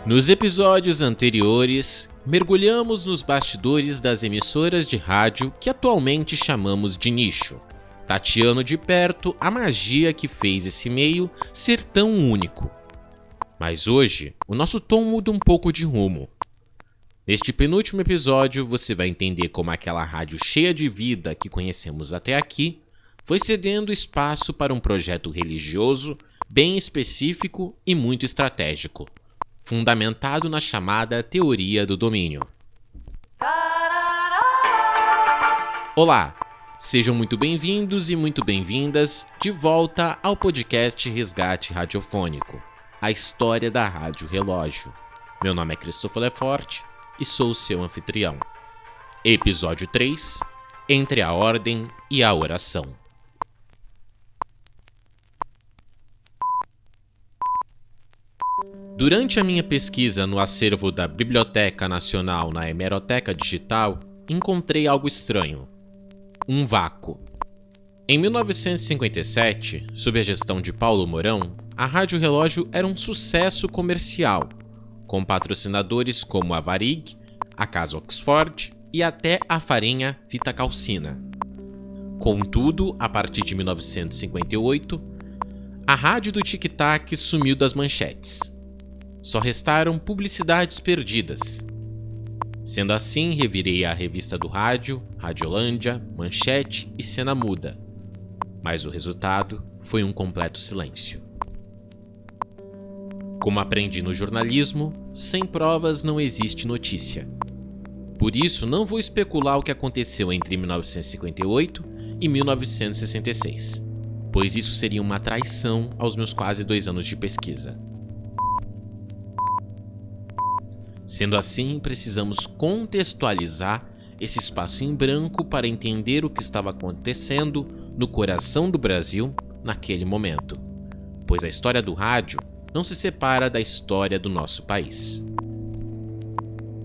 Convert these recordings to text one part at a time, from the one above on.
Nos episódios anteriores, mergulhamos nos bastidores das emissoras de rádio que atualmente chamamos de nicho, tateando de perto a magia que fez esse meio ser tão único. Mas hoje, o nosso tom muda um pouco de rumo. Neste penúltimo episódio, você vai entender como aquela rádio cheia de vida que conhecemos até aqui foi cedendo espaço para um projeto religioso, bem específico e muito estratégico, fundamentado na chamada teoria do domínio. Olá, sejam muito bem-vindos e muito bem-vindas de volta ao podcast Resgate Radiofônico, a história da Rádio Relógio. Meu nome é Christopher Lefort e sou o seu anfitrião. Episódio 3, Entre a Ordem e a Oração. Durante a minha pesquisa no acervo da Biblioteca Nacional na Hemeroteca Digital, encontrei algo estranho. Um vácuo. Em 1957, sob a gestão de Paulo Mourão, a Rádio Relógio era um sucesso comercial, com patrocinadores como a Varig, a Casa Oxford e até a farinha Fita Calcina. Contudo, a partir de 1958, a rádio do tic-tac sumiu das manchetes. Só restaram publicidades perdidas. Sendo assim, revirei a revista do rádio, Radiolândia, Manchete e Cena Muda. Mas o resultado foi um completo silêncio. Como aprendi no jornalismo, sem provas não existe notícia. Por isso, não vou especular o que aconteceu entre 1958 e 1966, pois isso seria uma traição aos meus quase 2 anos de pesquisa. Sendo assim, precisamos contextualizar esse espaço em branco para entender o que estava acontecendo no coração do Brasil naquele momento, pois a história do rádio não se separa da história do nosso país.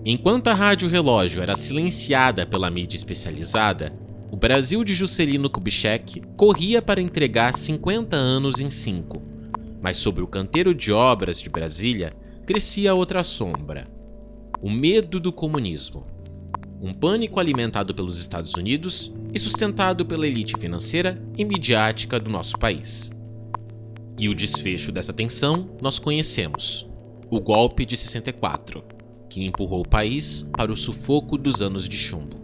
Enquanto a Rádio Relógio era silenciada pela mídia especializada, o Brasil de Juscelino Kubitschek corria para entregar 50 anos em 5, mas sobre o canteiro de obras de Brasília crescia outra sombra. O medo do comunismo. Um pânico alimentado pelos Estados Unidos e sustentado pela elite financeira e midiática do nosso país. E o desfecho dessa tensão nós conhecemos: o golpe de 64, que empurrou o país para o sufoco dos anos de chumbo.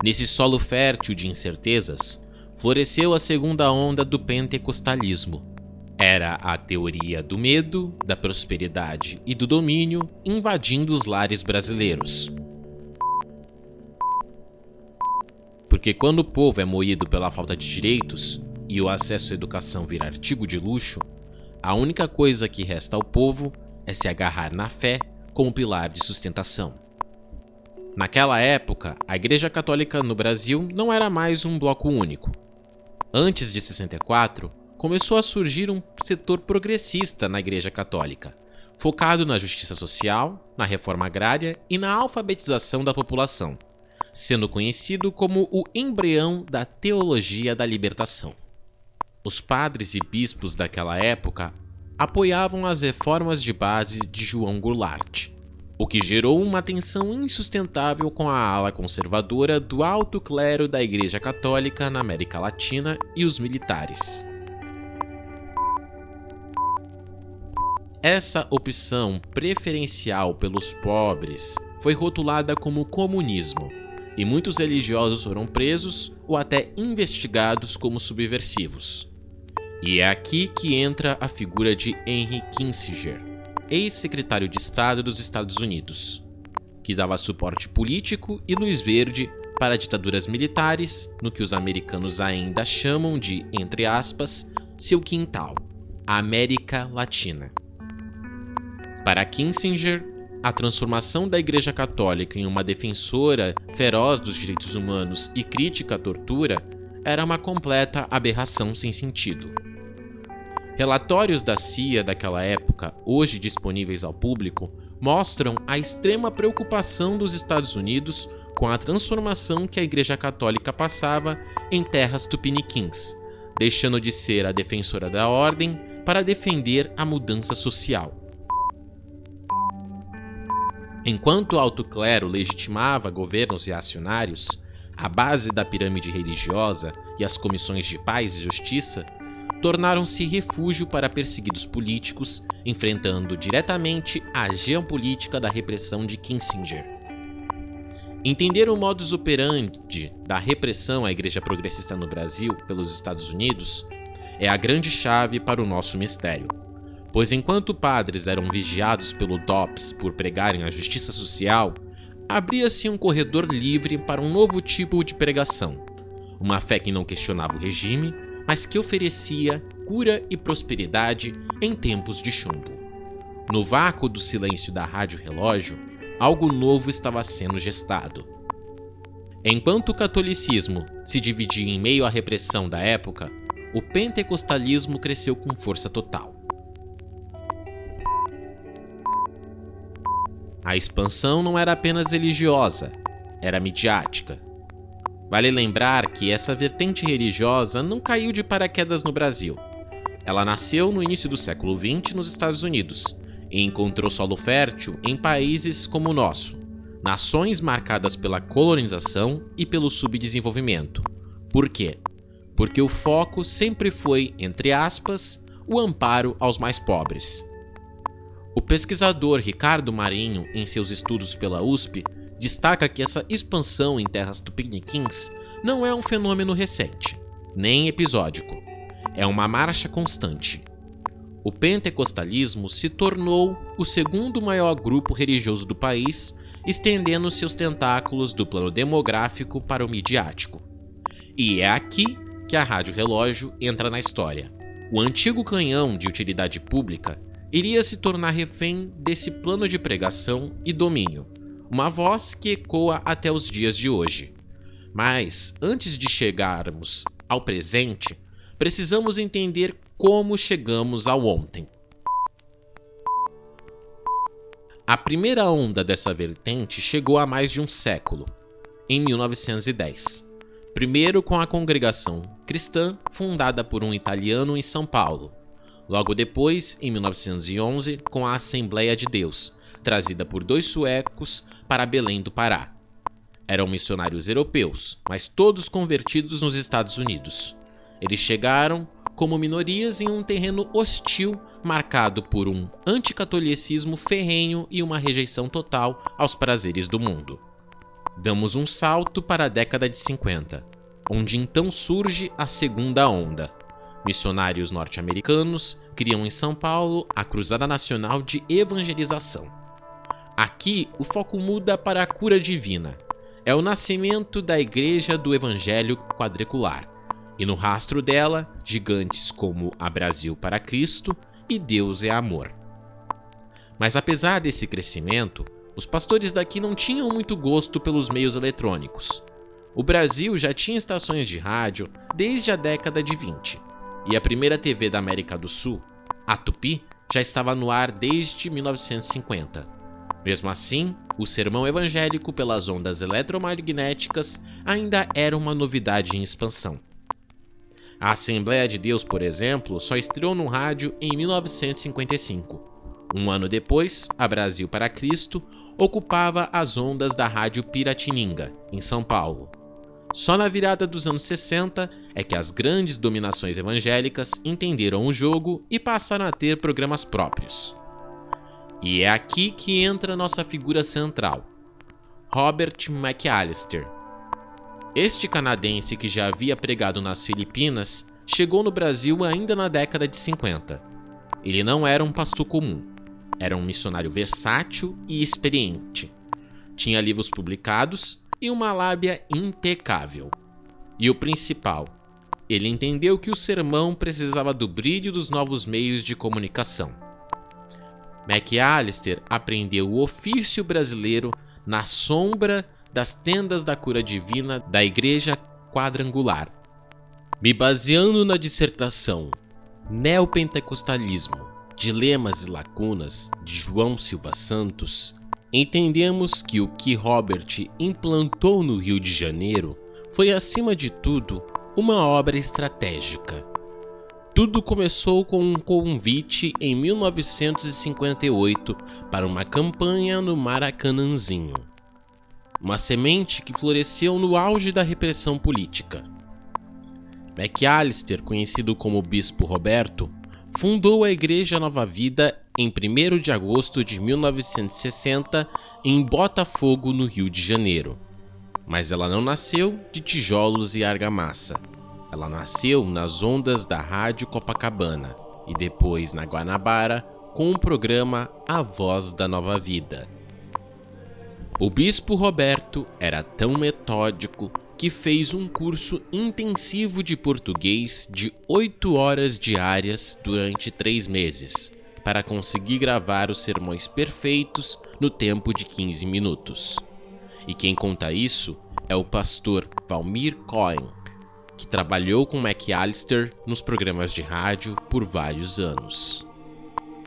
Nesse solo fértil de incertezas, floresceu a segunda onda do pentecostalismo. Era a teoria do medo, da prosperidade e do domínio invadindo os lares brasileiros. Porque quando o povo é moído pela falta de direitos e o acesso à educação vira artigo de luxo, a única coisa que resta ao povo é se agarrar na fé como pilar de sustentação. Naquela época, a Igreja Católica no Brasil não era mais um bloco único. Antes de 64, começou a surgir um setor progressista na Igreja Católica, focado na justiça social, na reforma agrária e na alfabetização da população, sendo conhecido como o embrião da teologia da libertação. Os padres e bispos daquela época apoiavam as reformas de base de João Goulart, o que gerou uma tensão insustentável com a ala conservadora do alto clero da Igreja Católica na América Latina e os militares. Essa opção preferencial pelos pobres foi rotulada como comunismo, e muitos religiosos foram presos ou até investigados como subversivos. E é aqui que entra a figura de Henry Kissinger, ex-secretário de Estado dos Estados Unidos, que dava suporte político e luz verde para ditaduras militares no que os americanos ainda chamam de, entre aspas, seu quintal, a América Latina. Para Kissinger, a transformação da Igreja Católica em uma defensora feroz dos direitos humanos e crítica à tortura era uma completa aberração sem sentido. Relatórios da CIA daquela época, hoje disponíveis ao público, mostram a extrema preocupação dos Estados Unidos com a transformação que a Igreja Católica passava em terras tupiniquins, deixando de ser a defensora da ordem para defender a mudança social. Enquanto o alto clero legitimava governos reacionários, a base da pirâmide religiosa e as comissões de paz e justiça tornaram-se refúgio para perseguidos políticos, enfrentando diretamente a geopolítica da repressão de Kissinger. Entender o modus operandi da repressão à Igreja Progressista no Brasil pelos Estados Unidos é a grande chave para o nosso mistério, pois enquanto padres eram vigiados pelo DOPS por pregarem a justiça social, abria-se um corredor livre para um novo tipo de pregação, uma fé que não questionava o regime, mas que oferecia cura e prosperidade em tempos de chumbo. No vácuo do silêncio da rádio relógio, algo novo estava sendo gestado. Enquanto o catolicismo se dividia em meio à repressão da época, o pentecostalismo cresceu com força total. A expansão não era apenas religiosa, era midiática. Vale lembrar que essa vertente religiosa não caiu de paraquedas no Brasil. Ela nasceu no início do século XX nos Estados Unidos e encontrou solo fértil em países como o nosso, nações marcadas pela colonização e pelo subdesenvolvimento. Por quê? Porque o foco sempre foi, entre aspas, o amparo aos mais pobres. O pesquisador Ricardo Marinho, em seus estudos pela USP, destaca que essa expansão em terras tupiniquins não é um fenômeno recente, nem episódico. É uma marcha constante. O pentecostalismo se tornou o segundo maior grupo religioso do país, estendendo seus tentáculos do plano demográfico para o midiático. E é aqui que a Rádio Relógio entra na história. O antigo canhão de utilidade pública iria se tornar refém desse plano de pregação e domínio, uma voz que ecoa até os dias de hoje. Mas, antes de chegarmos ao presente, precisamos entender como chegamos ao ontem. A primeira onda dessa vertente chegou há mais de um século, em 1910. Primeiro com a Congregação Cristã, fundada por um italiano em São Paulo. Logo depois, em 1911, com a Assembleia de Deus, trazida por 2 suecos para Belém do Pará. Eram missionários europeus, mas todos convertidos nos Estados Unidos. Eles chegaram como minorias em um terreno hostil, marcado por um anticatolicismo ferrenho e uma rejeição total aos prazeres do mundo. Damos um salto para a década de 50, onde então surge a segunda onda. Missionários norte-americanos criam em São Paulo a Cruzada Nacional de Evangelização. Aqui, o foco muda para a cura divina. É o nascimento da Igreja do Evangelho Quadricular. E no rastro dela, gigantes como a Brasil para Cristo e Deus é Amor. Mas apesar desse crescimento, os pastores daqui não tinham muito gosto pelos meios eletrônicos. O Brasil já tinha estações de rádio desde a década de 20. E a primeira TV da América do Sul, a Tupi, já estava no ar desde 1950. Mesmo assim, o sermão evangélico pelas ondas eletromagnéticas ainda era uma novidade em expansão. A Assembleia de Deus, por exemplo, só estreou no rádio em 1955. Um ano depois, a Brasil para Cristo ocupava as ondas da Rádio Piratininga, em São Paulo. Só na virada dos anos 60 é que as grandes dominações evangélicas entenderam o jogo e passaram a ter programas próprios. E é aqui que entra nossa figura central, Robert McAllister. Este canadense que já havia pregado nas Filipinas chegou no Brasil ainda na década de 50. Ele não era um pastor comum, era um missionário versátil e experiente. Tinha livros publicados e uma lábia impecável. E o principal, ele entendeu que o sermão precisava do brilho dos novos meios de comunicação. McAllister aprendeu o ofício brasileiro na sombra das tendas da cura divina da Igreja Quadrangular. Me baseando na dissertação Neopentecostalismo, Dilemas e Lacunas, de João Silva Santos, entendemos que o que Robert implantou no Rio de Janeiro foi, acima de tudo, uma obra estratégica. Tudo começou com um convite em 1958 para uma campanha no Maracanãzinho. Uma semente que floresceu no auge da repressão política. McAllister, conhecido como Bispo Roberto, fundou a Igreja Nova Vida em 1º de agosto de 1960 em Botafogo, no Rio de Janeiro. Mas ela não nasceu de tijolos e argamassa. Ela nasceu nas ondas da Rádio Copacabana e depois na Guanabara com o programa A Voz da Nova Vida. O Bispo Roberto era tão metódico que fez um curso intensivo de português de 8 horas diárias durante 3 meses, para conseguir gravar os sermões perfeitos no tempo de 15 minutos. E quem conta isso é o pastor Valmir Cohen, que trabalhou com McAllister nos programas de rádio por vários anos.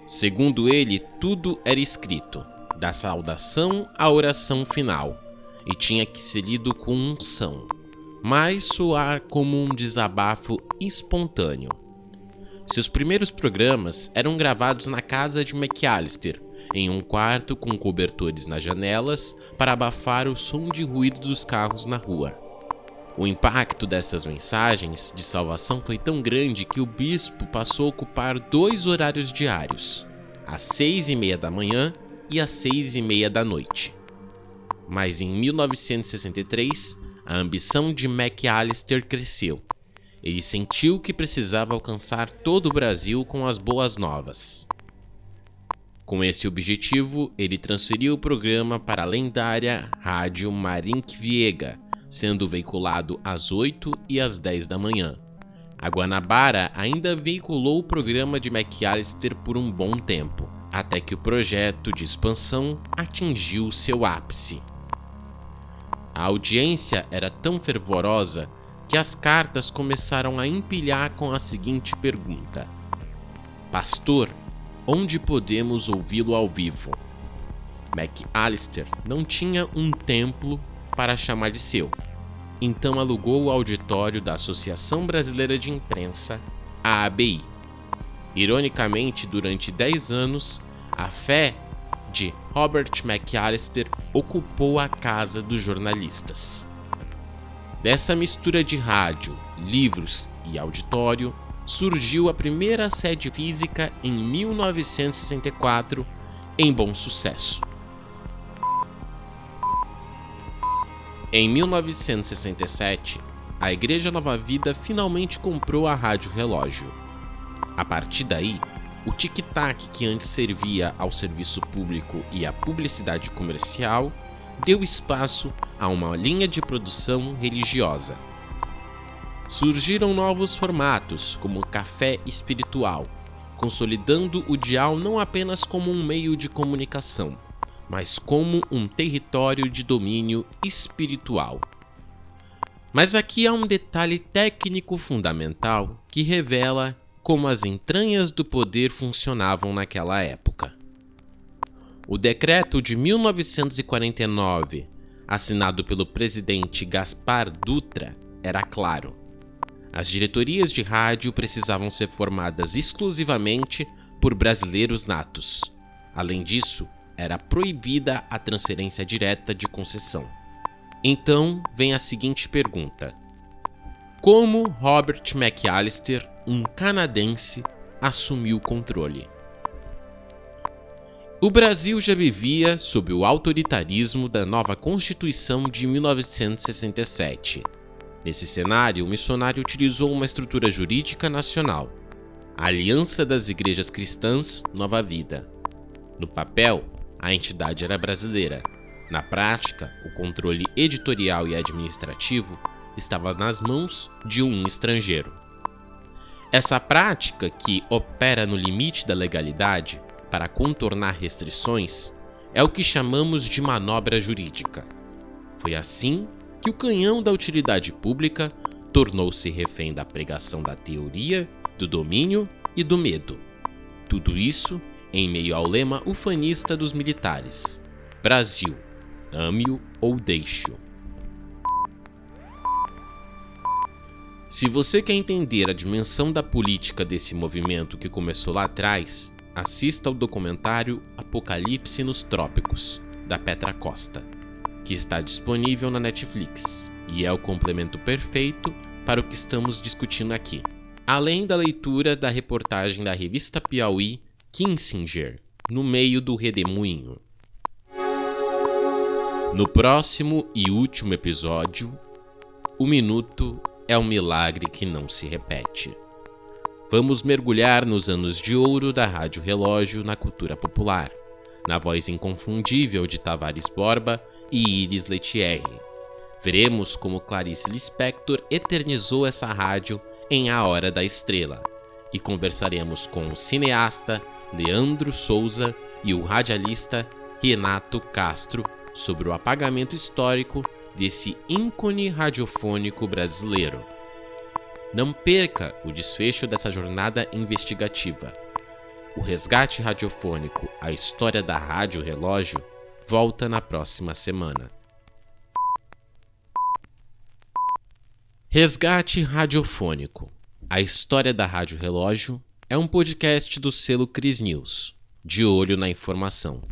Segundo ele, tudo era escrito, da saudação à oração final, e tinha que ser lido com unção, mas soar como um desabafo espontâneo. Seus primeiros programas eram gravados na casa de McAllister, em um quarto com cobertores nas janelas para abafar o som de ruído dos carros na rua. O impacto dessas mensagens de salvação foi tão grande que o bispo passou a ocupar 2 horários diários, às 6h30 da manhã e às 6h30 da noite. Mas em 1963, a ambição de McAllister cresceu. Ele sentiu que precisava alcançar todo o Brasil com as boas novas. Com esse objetivo, ele transferiu o programa para a lendária Rádio Marinque Viega, sendo veiculado às 8 e às 10 da manhã. A Guanabara ainda veiculou o programa de McAllister por um bom tempo, até que o projeto de expansão atingiu seu ápice. A audiência era tão fervorosa que as cartas começaram a empilhar com a seguinte pergunta: Pastor, onde podemos ouvi-lo ao vivo? McAllister não tinha um templo para chamar de seu, então alugou o auditório da Associação Brasileira de Imprensa, a ABI. Ironicamente, durante 10 anos, a fé de Robert McAllister ocupou a casa dos jornalistas. Dessa mistura de rádio, livros e auditório, surgiu a primeira sede física em 1964, em Bom Sucesso. Em 1967, a Igreja Nova Vida finalmente comprou a Rádio Relógio. A partir daí, o tic-tac que antes servia ao serviço público e à publicidade comercial deu espaço a uma linha de produção religiosa. Surgiram novos formatos, como o café espiritual, consolidando o dial não apenas como um meio de comunicação, mas como um território de domínio espiritual. Mas aqui há um detalhe técnico fundamental que revela como as entranhas do poder funcionavam naquela época. O decreto de 1949, assinado pelo presidente Gaspar Dutra, era claro. As diretorias de rádio precisavam ser formadas exclusivamente por brasileiros natos. Além disso, era proibida a transferência direta de concessão. Então vem a seguinte pergunta: como Robert McAllister, um canadense, assumiu o controle? O Brasil já vivia sob o autoritarismo da nova Constituição de 1967. Nesse cenário, o missionário utilizou uma estrutura jurídica nacional, a Aliança das Igrejas Cristãs Nova Vida. No papel, a entidade era brasileira. Na prática, o controle editorial e administrativo estava nas mãos de um estrangeiro. Essa prática, que opera no limite da legalidade para contornar restrições, é o que chamamos de manobra jurídica. Foi assim que o canhão da utilidade pública tornou-se refém da pregação da teoria, do domínio e do medo. Tudo isso em meio ao lema ufanista dos militares: Brasil, ame-o ou deixe-o. Se você quer entender a dimensão da política desse movimento que começou lá atrás, assista ao documentário Apocalipse nos Trópicos, da Petra Costa, que está disponível na Netflix e é o complemento perfeito para o que estamos discutindo aqui. Além da leitura da reportagem da revista Piauí Kissinger, no meio do redemoinho. No próximo e último episódio, o minuto é um milagre que não se repete. Vamos mergulhar nos anos de ouro da Rádio Relógio na cultura popular, na voz inconfundível de Tavares Borba e Iris Letierri. Veremos como Clarice Lispector eternizou essa rádio em A Hora da Estrela, e conversaremos com o cineasta Leandro Souza e o radialista Renato Castro sobre o apagamento histórico desse ícone radiofônico brasileiro. Não perca o desfecho dessa jornada investigativa. O Resgate Radiofônico, a história da Rádio Relógio, volta na próxima semana. Resgate Radiofônico, a história da Rádio Relógio, é um podcast do selo Cris News, de olho na informação,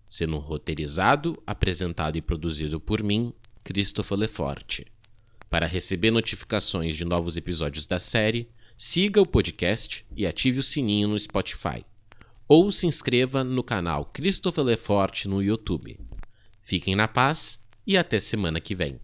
sendo roteirizado, apresentado e produzido por mim, Christopher Leforte. Para receber notificações de novos episódios da série, siga o podcast e ative o sininho no Spotify. Ou se inscreva no canal Christopher Leforte no YouTube. Fiquem na paz e até semana que vem.